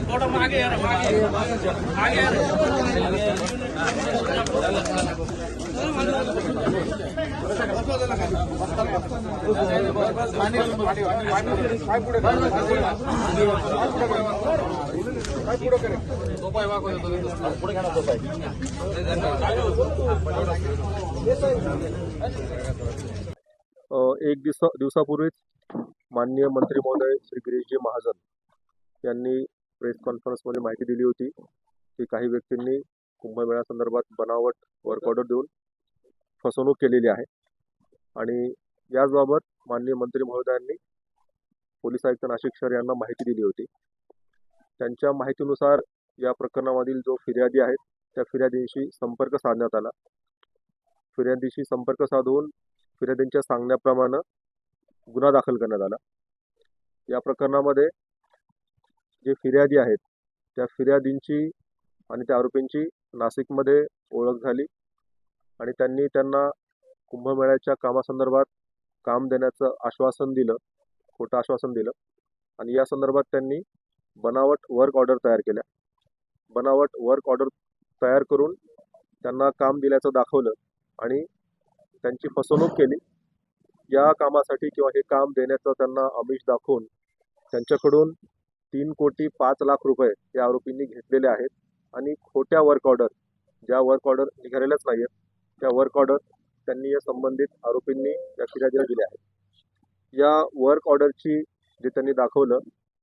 थोड़ा मागे यार, मागे यार। एक दिवसापूर्वीच माननीय मंत्री महोदय श्री गिरीशजी महाजन यांनी प्रेस कॉन्फरन्समध्ये माहिती दिली होती की काही व्यक्तींनी कुंभमेळा संदर्भात बनावट वर्क ऑर्डर देऊन फसवणूक केलेली आहे आणि याचबाबत माननीय मंत्री महोदयांनी पोलीस आयुक्त नाशिक शहर यांना माहिती दिली होती। त्यांच्या माहितीनुसार या प्रकरणामधील जो फिर्यादी आहेत त्या फिर्यादींशी संपर्क साधण्यात आला। फिर्यादीशी संपर्क साधून फिर्यादींच्या सांगण्याप्रमाणे गुन्हा दाखल करण्यात आला। या प्रकरणामध्ये जे फिर्यादी आहेत त्या फिर्यादींची आणि त्या आरोपींची नाशिकमध्ये ओळख झाली आणि त्यांना कुंभमेळ्याच्या कामासंदर्भात काम देण्याचं आश्वासन दिलं, खोटं आश्वासन दिलं आणि या संदर्भात त्यांनी बनावट वर्क ऑर्डर तयार केल्या। बनावट वर्क ऑर्डर तयार करून त्यांना काम दिल्याचं दाखवलं आणि त्यांची फसवणूक केली। या कामासाठी किंवा हे काम देण्याचं त्यांना आमिष दाखवून त्यांच्याकडून 3,05,00,000 रुपये या आरोपींनी घेतलेले आहेत आणि खोट्या वर्क ऑर्डर, ज्या वर्क ऑर्डर निघालेल्याच नाहीत त्या वर्क ऑर्डर त्यांनी या संबंधित आरोपींनी या फिर्यादीला दिल्या आहेत। या वर्क ऑर्डरची जे त्यांनी दाखवलं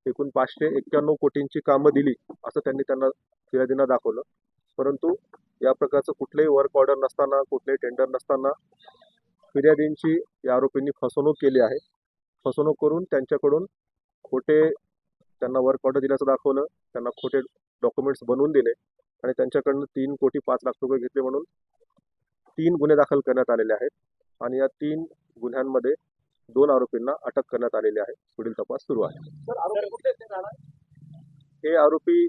एकूण 591 कोटींची कामं दिली असं त्यांना फिर्यादींना दाखवलं, परंतु या प्रकारचं कुठलेही वर्क ऑर्डर नसताना, कुठलेही टेंडर नसताना फिर्यादींची या आरोपींनी फसवणूक केली आहे। फसवणूक करून त्यांच्याकडून खोटे त्यांना वर्क ऑर्डर दिल्याचं दाखवलं, त्यांना खोटे डॉक्युमेंट्स बनवून दिले आणि त्यांच्याकडनं 3,05,00,000 रुपये घेतले म्हणून 3 गुन्हे दाखल करण्यात आलेले आहेत आणि या 3 गुन्ह्यांमध्ये 2 आरोपींना अटक करण्यात आलेली आहे। पुढील तपास सुरू आहे। हे आरोपी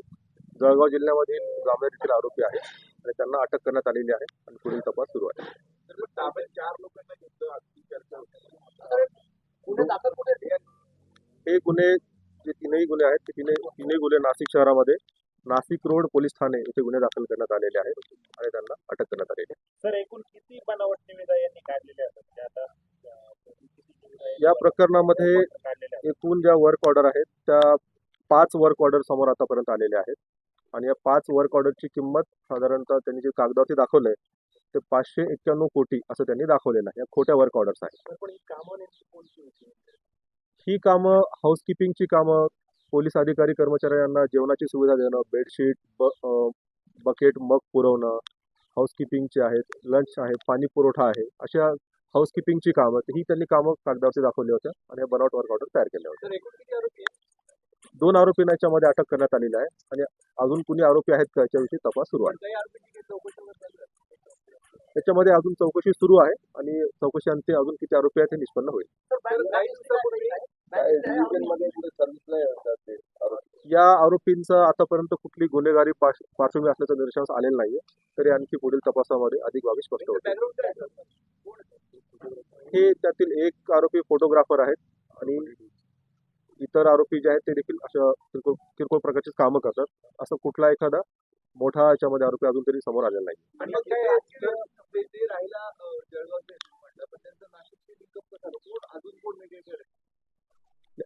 जळगाव जिल्ह्यामधील जामनेर येथील आरोपी आहेत आणि त्यांना अटक करण्यात आलेली आहे आणि पुढील तपास सुरू आहे। हे गुन्हे जे 3ही गुन्हे आहेत ते तीनही गुन्हे नाशिक शहरामध्ये नाशिक रोड पोलीस ठाणे येथे गुन्हे दाखल करण्यात आलेले आहेत आणि त्यांना अटक करण्यात आलेली आहे। सर, एकूण किती बनावट निविदा यांनी काढलेल्या आहेत? या प्रकरणामध्ये एकूण ज्या वर्क ऑर्डर आहेत त्या 5 वर्क ऑर्डर समोर आतापर्यंत आलेले आहेत आणि या 5 वर्क ऑर्डरची किंमत साधारणतः त्यांनी जे कागदावरती दाखवलंय ते 591 कोटी असं त्यांनी दाखवलेलं आहे। या खोट्या वर्क ऑर्डर्स आहेत। ही कामं हाऊसकीपिंगची कामं, पोलीस अधिकारी कर्मचाऱ्यांना जेवणाची सुविधा देणं, बेडशीट, बकेट, मग पुरवणं, हाऊसकीपिंगची आहेत, लंच आहे, पाणी पुरवठा आहे, अशा हाऊसकीपिंगची कामं ही त्यांनी कामं कागदावरती दाखवली होत्या आणि बनावट वर्क ऑर्डर तयार केल्या होत्या। 2 आरोपींना याच्यामध्ये अटक करण्यात आलेली आहे आणि अजून कुणी आरोपी आहेत का याच्याविषयी तपास सुरू आहे। त्याच्यामध्ये अजून चौकशी सुरू आहे आणि चौकशी अंती अजून किती आरोपी आहेत हे निष्पन्न होईल। या आरोपींचा आतापर्यंत कुठली गुन्हेगारी पार्श्वभूमी असल्याचं निदर्शनास आलेलं नाहीये, तरी आणखी पुढील तपासामध्ये अधिक बाबी स्पष्ट होतील। हे त्यातील एक आरोपी फोटोग्राफर आहेत आणि इतर आरोपी जे आहेत ते देखील अशा किरकोळ प्रकारची कामं करतात। असं कुठला एखादा मोठा याच्यामध्ये आरोपी अजून तरी समोर आलेला नाही।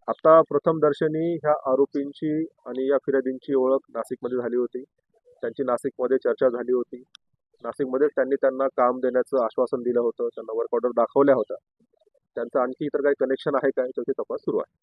आता प्रथम दर्शनी ह्या आरोपींची आणि या फिर्यादींची ओळख नाशिकमध्ये झाली होती, त्यांची नाशिकमध्ये चर्चा झाली होती। नाशिकमध्ये त्यांना काम देण्याचं आश्वासन दिलं होतं, त्यांना वर्क ऑर्डर दाखवल्या होत्या। त्यांचं आणखी इतर काही कनेक्शन आहे का याच्याची तपास सुरू आहे।